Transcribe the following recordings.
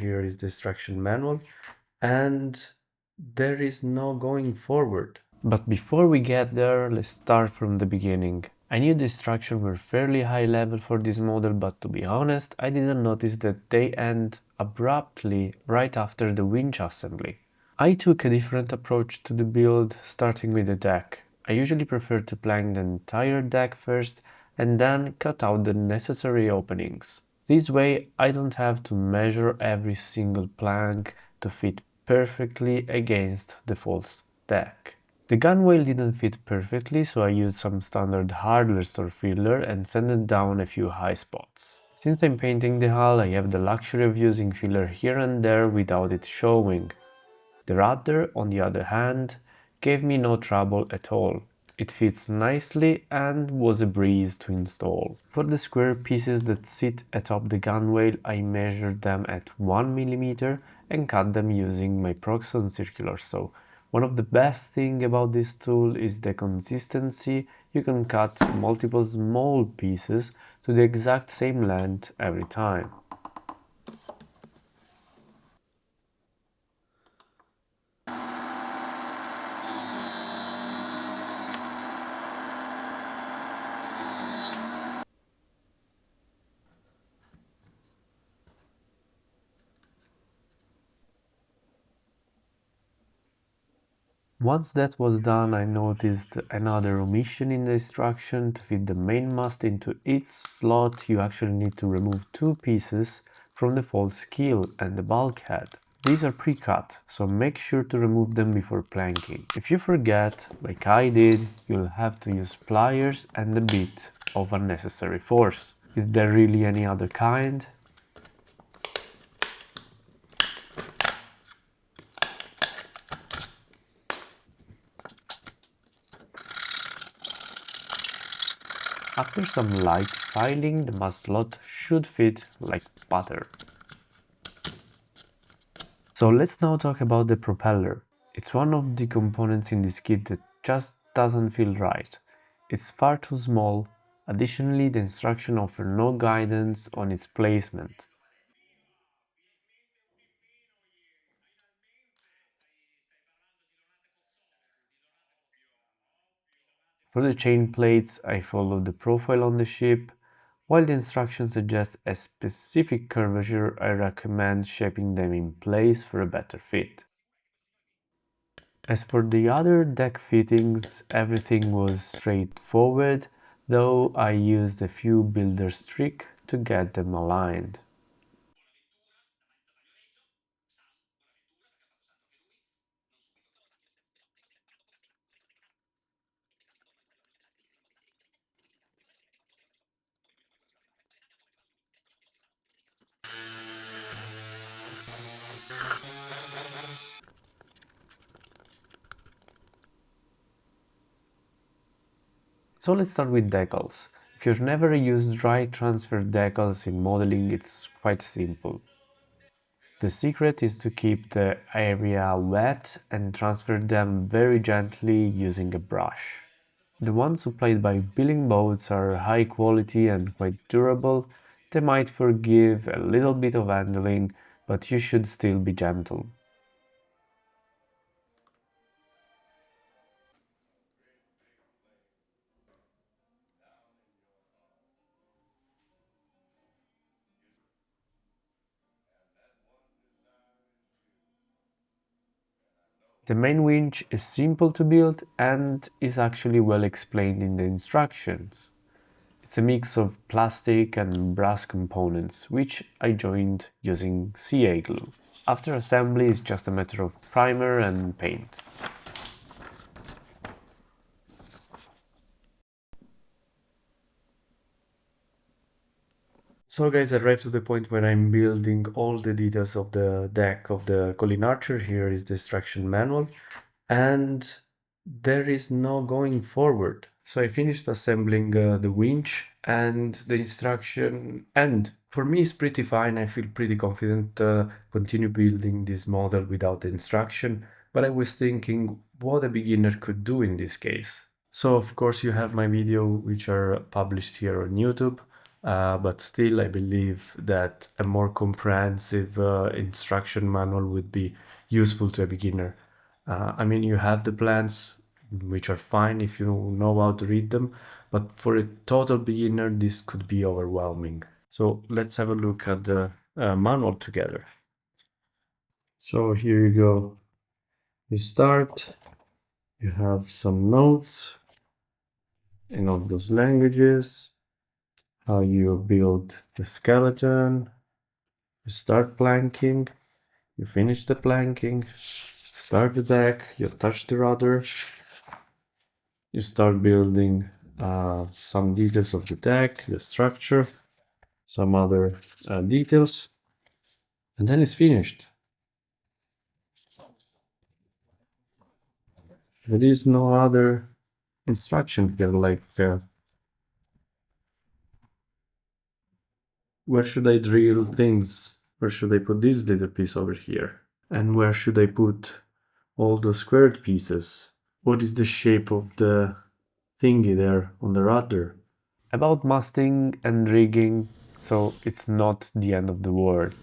Here is the instruction manual, and there is no going forward. But before we get there, let's start from the beginning. I knew the instructions were fairly high level for this model, but to be honest, I didn't notice that they end abruptly right after the winch assembly. I took a different approach to the build, starting with the deck. I usually prefer to plank the entire deck first and then cut out the necessary openings. This way I don't have to measure every single plank to fit perfectly against the false deck. The gunwale didn't fit perfectly, so I used some standard hardware store filler and sanded down a few high spots. Since I'm painting the hull, I have the luxury of using filler here and there without it showing. The rudder, on the other hand, gave me no trouble at all. It fits nicely and was a breeze to install. For the square pieces that sit atop the gunwale, I measured them at 1 mm and cut them using my Proxxon circular saw. One of the best things about this tool is the consistency. You can cut multiple small pieces to the exact same length every time. Once that was done, I noticed another omission in the instruction. To fit the main mast into its slot, you actually need to remove two pieces from the false keel and the bulkhead. These are pre-cut, so make sure to remove them before planking. If you forget, like I did, you'll have to use pliers and a bit of unnecessary force. Is there really any other kind? After some light filing, the mast slot should fit like butter. So let's now talk about the propeller. It's one of the components in this kit that just doesn't feel right. It's far too small. Additionally, the instructions offer no guidance on its placement. For the chain plates, I followed the profile on the ship. While the instructions suggest a specific curvature, I recommend shaping them in place for a better fit. As for the other deck fittings, everything was straightforward, though I used a few builder's tricks to get them aligned. So let's start with decals. If you've never used dry transfer decals in modeling, it's quite simple. The secret is to keep the area wet and transfer them very gently using a brush. The ones supplied by Billing Boats are high quality and quite durable. They might forgive a little bit of handling, but you should still be gentle. The main winch is simple to build and is actually well explained in the instructions. It's a mix of plastic and brass components, which I joined using CA glue. After assembly, it's just a matter of primer and paint. So guys, I arrived to the point where I'm building all the details of the deck of the Colin Archer. Here is the instruction manual, and there is no going forward. So I finished assembling the winch and the instruction, and for me it's pretty fine. I feel pretty confident continue building this model without the instruction, but I was thinking what a beginner could do in this case. So of course you have my video which are published here on YouTube. but still I believe that a more comprehensive instruction manual would be useful to a beginner. I mean, you have the plans, which are fine if you know how to read them, but for a total beginner, this could be overwhelming. So let's have a look at the manual together. So here you go. You start, you have some notes in all those languages, how you build the skeleton, you start planking, you finish the planking, start the deck, you touch the rudder, you start building some details of the deck, the structure, some other details, and then it's finished. There is no other instruction here, like where should I drill things? Where should I put this little piece over here? And where should I put all the squared pieces? What is the shape of the thingy there on the rudder? About masting and rigging, so it's not the end of the world.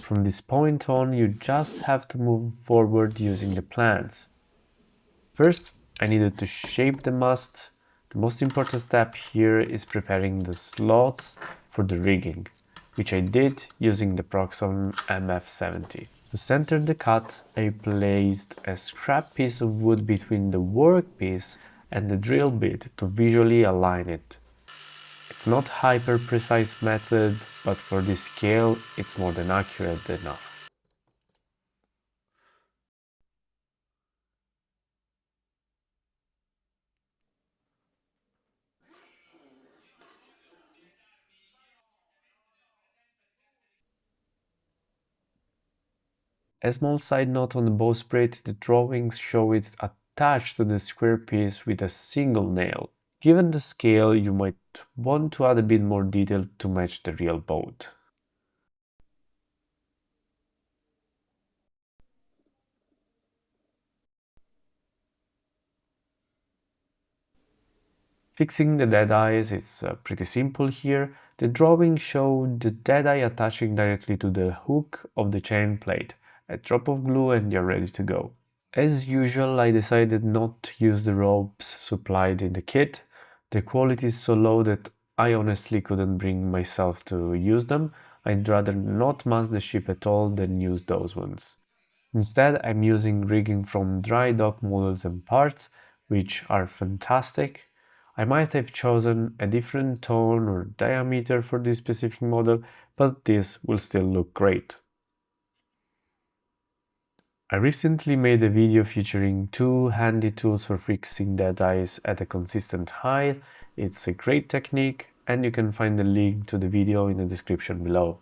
From this point on, you just have to move forward using the plans. First, I needed to shape the mast. The most important step here is preparing the slots for the rigging, which I did using the Proxon MF70. To center the cut, I placed a scrap piece of wood between the workpiece and the drill bit to visually align it. It's not hyper precise method, but for this scale, it's more than accurate enough. A small side note on the bowsprit, the drawings show it attached to the square piece with a single nail. Given the scale, you might want to add a bit more detail to match the real boat. Fixing the dead eyes is pretty simple here. The drawing showed the dead eye attaching directly to the hook of the chain plate. A drop of glue and you're ready to go. As usual, I decided not to use the ropes supplied in the kit. The quality is so low that I honestly couldn't bring myself to use them. I'd rather not mast the ship at all than use those ones. Instead, I'm using rigging from dry dock models and parts, which are fantastic. I might have chosen a different tone or diameter for this specific model, but this will still look great. I recently made a video featuring 2 handy tools for fixing dead eyes at a consistent height. It's a great technique and you can find the link to the video in the description below.